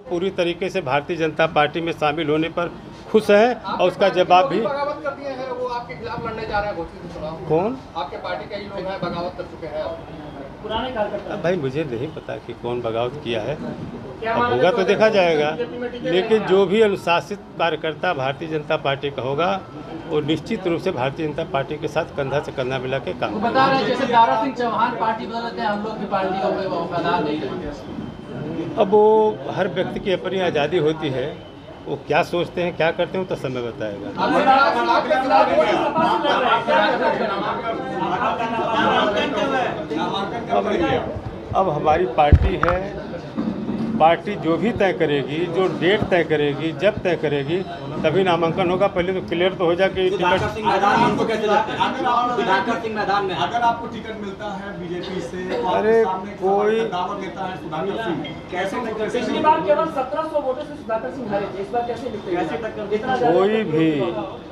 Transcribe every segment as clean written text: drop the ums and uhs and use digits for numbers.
पूरी तरीके से भारतीय जनता पार्टी में शामिल होने पर खुश हैं और उसका जवाब भी। बगावत कर दिए हैं, वो आपके खिलाफ लड़ने जा रहे हैं घोषित चुनाव। कौन? आपके पार्टी के ही लोग हैं, बगावत कर चुके हैं पुराने कार्यकर्ता। भाई मुझे नहीं पता कि कौन बगावत किया है, अब होगा तो देखा जाएगा। लेकिन जो भी अनुशासित कार्यकर्ता भारतीय जनता पार्टी का होगा वो निश्चित रूप से भारतीय जनता पार्टी के साथ कंधा से कंधा मिला के काम बता रहे हैं जैसे दारा सिंह चौहान पार्टी बदलते हैं, हम लोग की पार्टी का वफादार नहीं रहेंगे। अब वो हर व्यक्ति की अपनी आज़ादी होती है, वो क्या सोचते हैं क्या करते हैं तो समय बताएगा। अब हमारी पार्टी है, पार्टी जो भी तय करेगी, जो डेट तय करेगी, जब तय करेगी तभी नामांकन होगा। पहले तो क्लियर तो हो जाए कि सुधाकर सिंह मैदान में उनको कैसे लगता है? सुधाकर सिंह मैदान में अगर आपको टिकट मिलता है बीजेपी से तो अरे कोई दावा देता है सुधाकर सिंह, कैसे पिछली बार केवल 1700 वोटों से सुधाकर सिंह हारे थे, इस बार कैसे लिखते हैं? कोई भी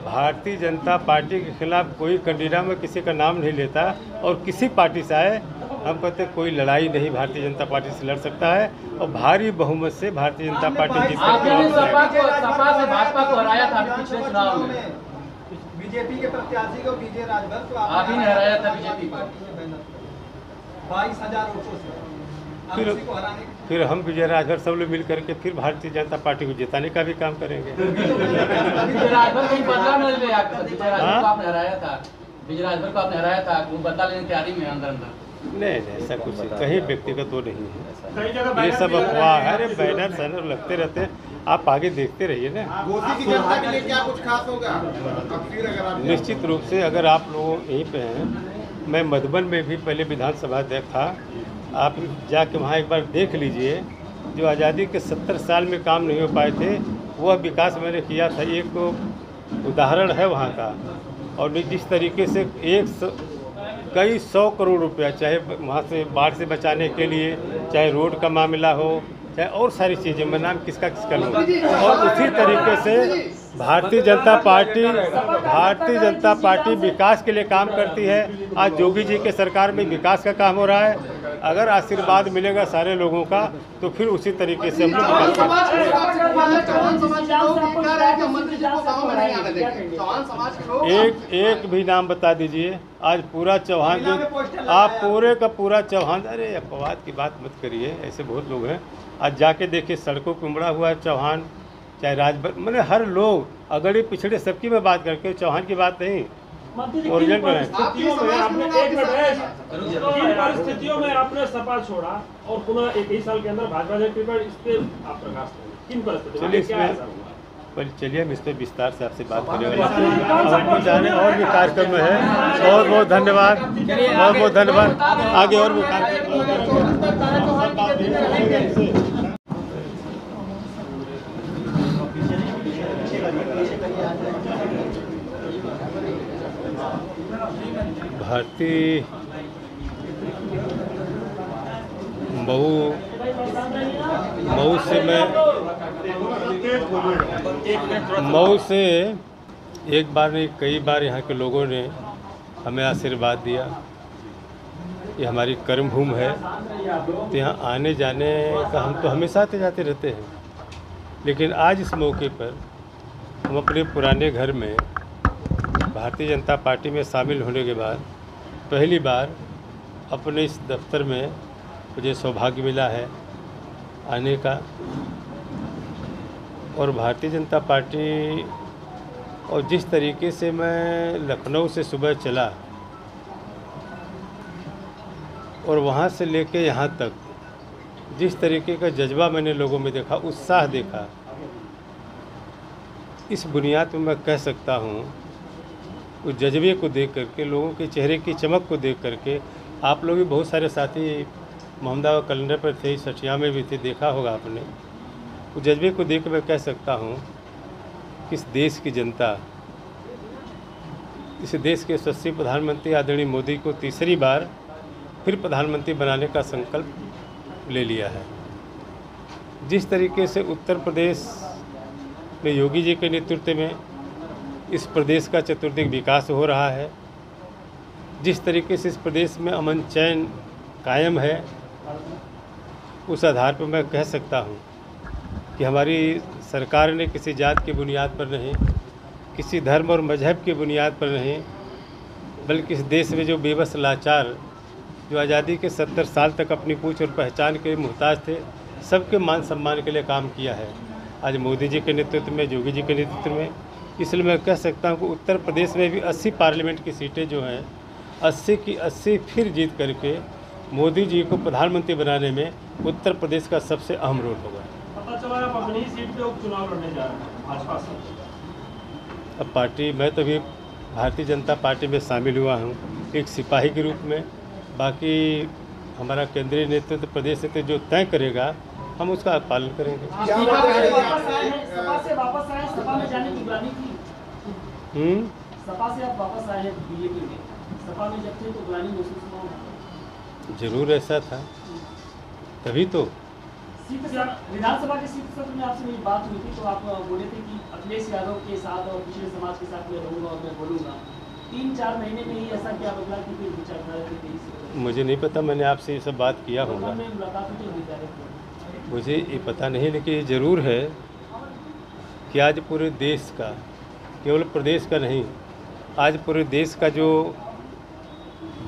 भारतीय जनता पार्टी के खिलाफ कोई कैंडिडेट में किसी का नाम नहीं लेता और किसी पार्टी से आए, हम कहते कोई लड़ाई नहीं भारतीय जनता पार्टी से लड़ सकता है और भारी बहुमत से भारतीय जनता पार्टी जीत सपा से भाजपा को हराया था पिछले चुनाव में। बीजेपी के प्रत्याशी को विजय राजभर को आप ही ने हराया था बीजेपी को 22,000 वोटों से। फिर हम विजय राजभर सब लोग मिल करके फिर भारतीय जनता पार्टी को जिताने का भी काम करेंगे। विजय राजभर कहीं बदला न ले, विजय राजभर को आपने हराया था, विजय राजभर को आपने हराया था, वो बदला लेने की तैयारी में अंदर अंदर। नहीं ऐसा कुछ कहीं व्यक्तिगत तो नहीं है, ये सब अफवाह है। अरे बैनर सैनर लगते रहते हैं, आप आगे देखते रहिए ना। की जनता के लिए क्या कुछ खास होगा? निश्चित रूप से अगर आप लोग यहीं पे हैं, मैं मधुबन में भी पहले विधानसभा देखा, आप जाके वहाँ एक बार देख लीजिए। जो आज़ादी के 70 साल में काम नहीं हो पाए थे वह विकास मैंने किया था, एक उदाहरण है वहाँ का। और जिस तरीके से कई 100 करोड़ रुपया, चाहे वहाँ से बाढ़ से बचाने के लिए, चाहे रोड का मामला हो, चाहे और सारी चीज़ें, मैं नाम किसका लूँ। और उसी तरीके से भारतीय जनता पार्टी विकास के लिए काम करती है। आज योगी जी के सरकार में विकास का काम हो रहा है। अगर आशीर्वाद मिलेगा सारे लोगों का तो फिर उसी तरीके से हम लोग एक भी नाम बता दीजिए। आज पूरा चौहान जो आप पूरे का पूरा चौहान, अरे अपवाद की बात मत करिए, ऐसे बहुत लोग हैं। आज जाके देखिए सड़कों पर उमड़ा हुआ है चौहान, चाहे राजभर, मैंने हर लोग अगड़े पिछड़े सबकी मैं बात करके, चौहान की बात नहीं। परिस्थितियों में आपने सपा छोड़ा और पुनः एक ही साल के अंदर भाजपा से टिकट, इस पे आप प्रकाश किन परिस्थितियों में? चलिए हम इस पर विस्तार से आपसे बात करेंगे। हमको जाने और भी कार्यक्रम है। बहुत बहुत धन्यवाद, बहुत बहुत धन्यवाद। आगे और भी भारतीय मऊ से एक बार नहीं कई बार यहाँ के लोगों ने हमें आशीर्वाद दिया। ये हमारी कर्मभूमि है, तो यहाँ आने जाने का हम तो हमेशा आते जाते रहते हैं। लेकिन आज इस मौके पर हम अपने पुराने घर में भारतीय जनता पार्टी में शामिल होने के बाद पहली बार अपने इस दफ्तर में मुझे सौभाग्य मिला है आने का। और भारतीय जनता पार्टी और जिस तरीके से मैं लखनऊ से सुबह चला और वहाँ से लेके यहाँ तक जिस तरीके का जज्बा मैंने लोगों में देखा, उत्साह देखा, इस बुनियाद पर मैं कह सकता हूँ उस जज्बे को देख करके, लोगों के चेहरे की चमक को देख करके, आप लोग भी बहुत सारे साथी मोहम्मदाबाद कैलेंडर पर थे, सठिया में भी थे, देखा होगा आपने। उस जज्बे को देख कर मैं कह सकता हूँ कि इस देश की जनता, इस देश के यशस्वी प्रधानमंत्री आदरणीय मोदी को तीसरी बार फिर प्रधानमंत्री बनाने का संकल्प ले लिया है। जिस तरीके से उत्तर प्रदेश में योगी जी के नेतृत्व में इस प्रदेश का चतुर्दिक विकास हो रहा है, जिस तरीके से इस प्रदेश में अमन चैन कायम है, उस आधार पर मैं कह सकता हूँ कि हमारी सरकार ने किसी जात की बुनियाद पर नहीं, किसी धर्म और मजहब की बुनियाद पर नहीं, बल्कि इस देश में जो बेबस लाचार जो आज़ादी के 70 साल तक अपनी पूछ और पहचान के मुहताज थे, सबके मान सम्मान के लिए काम किया है। आज मोदी जी के नेतृत्व में, योगी जी के नेतृत्व में, इसलिए मैं कह सकता हूँ कि उत्तर प्रदेश में भी 80 पार्लियामेंट की सीटें जो हैं 80 की 80 फिर जीत करके मोदी जी को प्रधानमंत्री बनाने में उत्तर प्रदेश का सबसे अहम रोल होगा। पता चला आप अपनी ही सीट पे उपचुनाव लड़ने जा रहे हैं भाजपा से। अब पार्टी, मैं तो भी भारतीय जनता पार्टी में शामिल हुआ हूँ एक सिपाही के रूप में। बाकी हमारा केंद्रीय नेतृत्व, प्रदेश नेतृत्व जो तय करेगा हम उसका पालन करेंगे। सपा से वापस आए, सपा में जाने की ग्लानि थी। सपा से आप वापस आए हैं बीजेपी में, सपा में जब थे तो ग्लानि महसूस हुआ? जरूर ऐसा था, तभी तो विधानसभा के शीत सत्र में आपसे मेरी बात हुई थी तो आप बोले थे कि अखिलेश यादव के साथ और पिछड़े समाज के साथ मैं रहूँगा और मैं बोलूँगा। 3-4 महीने में ही ऐसा क्या बदला कि फिर विचारधारा की तेजी? मुझे नहीं पता, मैंने आपसे ये सब बात किया होगा, मुझे ये पता नहीं, लेकिन ये ज़रूर है कि आज पूरे देश का, केवल प्रदेश का नहीं, आज पूरे देश का जो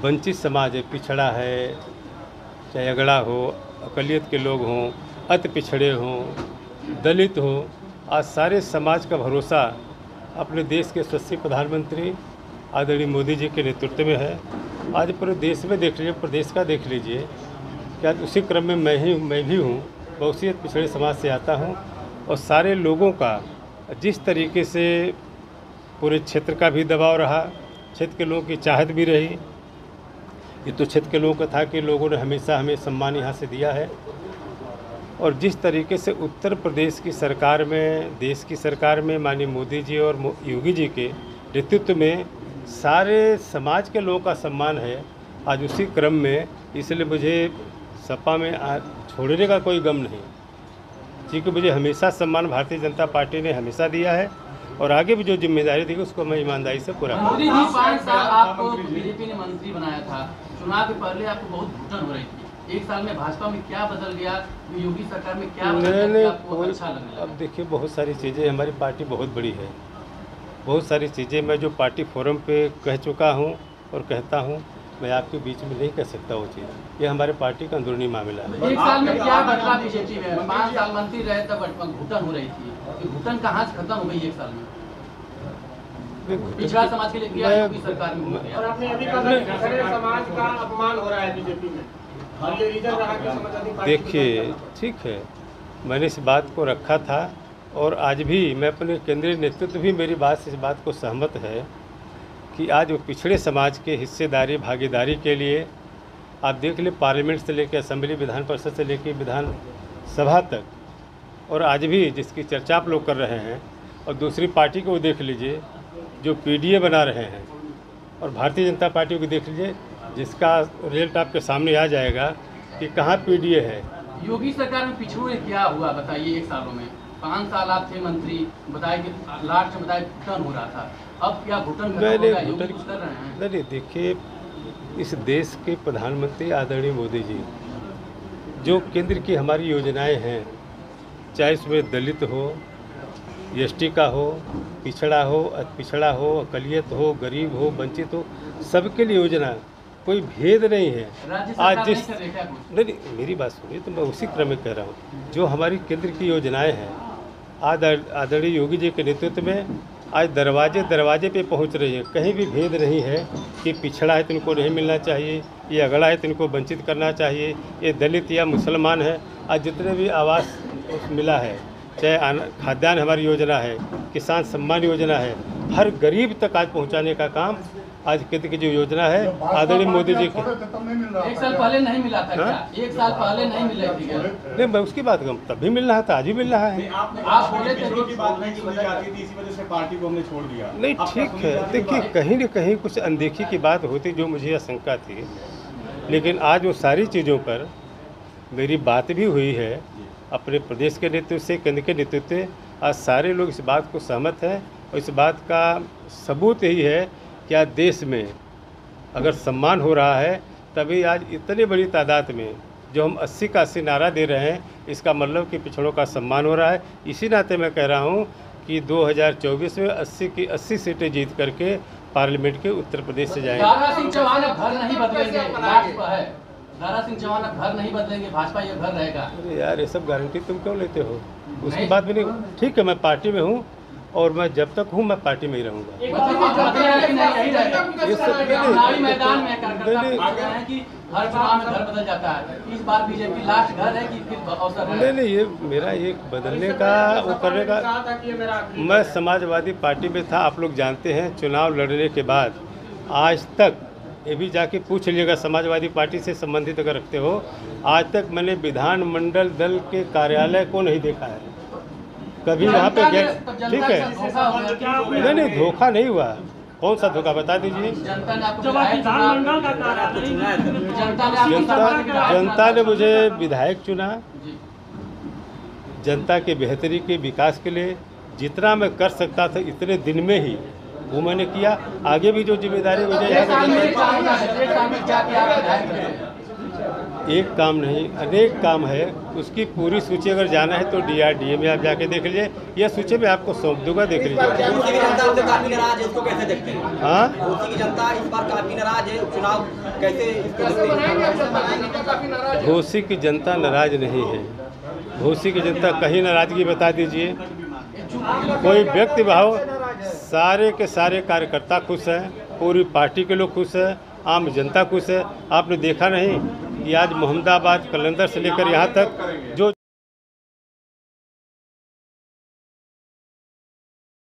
वंचित समाज है, पिछड़ा है, चाहे अगड़ा हो, अकलियत के लोग हों, अति पिछड़े हों, दलित हो, आज सारे समाज का भरोसा अपने देश के यशस्वी प्रधानमंत्री आदरणीय मोदी जी के नेतृत्व में है। आज पूरे देश में देख लीजिए, प्रदेश का देख लीजिए कि आज उसी क्रम में मैं भी हूँ, बहुसियत पिछड़े समाज से आता हूँ, और सारे लोगों का जिस तरीके से पूरे क्षेत्र का भी दबाव रहा, क्षेत्र के लोगों की चाहत भी रही, ये तो क्षेत्र के लोगों का था कि लोगों ने हमेशा हमें सम्मान यहाँ से दिया है। और जिस तरीके से उत्तर प्रदेश की सरकार में, देश की सरकार में माननीय मोदी जी और योगी जी के नेतृत्व में सारे समाज के लोगों का सम्मान है, आज उसी क्रम में, इसलिए मुझे सपा में छोड़ने का कोई गम नहीं, क्योंकि मुझे हमेशा सम्मान भारतीय जनता पार्टी ने हमेशा दिया है और आगे भी जो जिम्मेदारी दी उसको मैं ईमानदारी से पूरा करूँगा। मोदी जी 5 साल आपको बीजेपी ने मंत्री बनाया था, चुनाव के पहले आपको बहुत घुटन हो रही थी, 1 साल में भाजपा में क्या बदल गया, योगी सरकार में क्या बदल गया कि आपको अच्छा लगने लगा? अब देखिए, बहुत सारी चीज़ें, हमारी पार्टी बहुत बड़ी है, बहुत सारी चीज़ें मैं जो पार्टी फोरम पे कह चुका हूँ और कहता हूँ, मैं आपके बीच में नहीं कह सकता वो चीज़, ये हमारे पार्टी का अंदरूनी मामला है। 1 साल में क्या बदला बीजेपी में? 5 साल मंत्री रहे तब घुटन हो रही थी, घुटन कहाँ से खत्म हो गई 1 साल में? पिछड़ा समाज के लिए किया योगी सरकार में हो गया। और आपने अभी कहा कि पिछड़े समाज का अपमान हो रहा है बीजेपी में, और ये रीजन रहा कि समाजवादी पार्टी। देखिए, ठीक है, मैंने इस बात को रखा था और आज भी मैं अपने केंद्रीय नेतृत्व भी मेरी बात से इस बात को सहमत है कि आज वो पिछड़े समाज के हिस्सेदारी, भागीदारी के लिए आप देख ले, पार्लियामेंट से लेकर असेंबली, विधान परिषद से लेकर विधानसभा तक, और आज भी जिसकी चर्चा आप लोग कर रहे हैं, और दूसरी पार्टी को देख लीजिए जो पीडीए बना रहे हैं, और भारतीय जनता पार्टी को देख लीजिए जिसका रिजल्ट आपके सामने आ जाएगा कि कहाँ पीडीए है। योगी सरकार में पिछड़ों ने क्या हुआ बताइए? 1 सालों में 5 साल आप थे मंत्री, बताए कि लास्ट में बताए घुटन हो रहा था, अब क्या घुटन कर रहे हैं? नहीं, देखिए, इस देश के प्रधानमंत्री आदरणीय मोदी जी, जो केंद्र की हमारी योजनाएं हैं, चाहे इसमें दलित हो, एसटी का हो, पिछड़ा हो, पिछड़ा हो, अकलियत हो, गरीब हो, वंचित हो, सबके लिए योजना, कोई भेद नहीं है। आज जिस नहीं, मेरी बात सुनिए, तो मैं उसी क्रम में कह रहा हूँ, जो हमारी केंद्र की योजनाएं हैं आदरणीय योगी जी के नेतृत्व में आज दरवाजे दरवाजे पे पहुंच रही है। कहीं भी भेद नहीं है कि पिछड़ा है तो इनको नहीं मिलना चाहिए, ये अगड़ा है तो इनको वंचित करना चाहिए, ये दलित या मुसलमान है। आज जितने भी आवास मिला है, चाहे खाद्यान्न हमारी योजना है, किसान सम्मान योजना है, हर गरीब तक आज पहुंचाने का काम आज केंद्र की जो योजना है आदरणीय मोदी जी की। 1 साल पहले नहीं मिला था क्या? 1 साल पहले नहीं मिल रही थी क्या? नहीं, मैं उसकी बात करूँ, तब भी मिल रहा था, आज भी मिल रहा है। आप बोले थे की बात नहीं सुनी जाती थी, इसी वजह से पार्टी को हमने छोड़ दिया। नहीं, ठीक है, देखिए, कहीं न कहीं कुछ अनदेखी की बात होती जो मुझे आशंका थी, लेकिन आज वो सारी चीज़ों पर मेरी बात भी हुई है अपने प्रदेश के नेतृत्व से, केंद्र के नेतृत्व से। आज सारे लोग इस बात को सहमत हैं और इस बात का सबूत यही है कि आज देश में अगर सम्मान हो रहा है, तभी आज इतनी बड़ी तादाद में जो हम 80 का 80 नारा दे रहे हैं, इसका मतलब कि पिछड़ों का सम्मान हो रहा है। इसी नाते मैं कह रहा हूँ कि 2024 में 80 की 80 सीटें जीत करके पार्लियामेंट के उत्तर प्रदेश से जाएंगे। दारा सिंह चौहान अब घर नहीं बदलेंगे, लास्ट पर है। दारा सिंह चौहान अब घर नहीं बदलेंगे, भाजपा ये घर रहेगा। अरे यार, ये सब गारंटी तुम क्यों लेते हो? उसकी बात भी नहीं। ठीक है, मैं पार्टी में हूँ और मैं जब तक हूँ मैं पार्टी में ही रहूँगा। चुनावी मैदान में कार्यकर्ता पूछ रहे हैं कि हर चुनाव में घर बदल जाता है, इस बार बीजेपी लास्ट घर है कि फिर अवसर है? नहीं, ये मेरा एक बदलने का वो करने का। मैं समाजवादी पार्टी में था, आप लोग जानते हैं। चुनाव लड़ने के बाद आज तक, ये भी जाके पूछ लीजिएगा समाजवादी पार्टी से संबंधित अगर रखते हो, आज तक मैंने विधानमंडल दल के कार्यालय को नहीं देखा है कभी वहाँ पे गए। ठीक है, नहीं धोखा नहीं हुआ। कौन सा धोखा बता दीजिए? जनता ने मुझे विधायक चुना, जनता के बेहतरी के विकास के लिए जितना मैं कर सकता था इतने दिन में ही वो मैंने किया। आगे भी जो जिम्मेदारी मुझे एक काम नहीं अनेक काम है, उसकी पूरी सूची अगर जाना है तो DRDA में आप जाके देख लीजिए, यह सूची मैं आपको सौंप दूंगा, देख लीजिए। काफी नाराज है, इसको कैसे देखते हैं? हाँ, घोसी की जनता इस बार काफी नाराज है, उपचुनाव कैसे इसको देखते हैं? घोसी की जनता नाराज नहीं है। घोसी की जनता कहीं नाराजगी बता दीजिए, कोई व्यक्ति भाव, सारे के सारे कार्यकर्ता खुश हैं, पूरी पार्टी के लोग खुश हैं, आम जनता खुश है। आपने देखा नहीं कि आज मोहम्मदाबाद कलंदर से लेकर यहाँ तक जो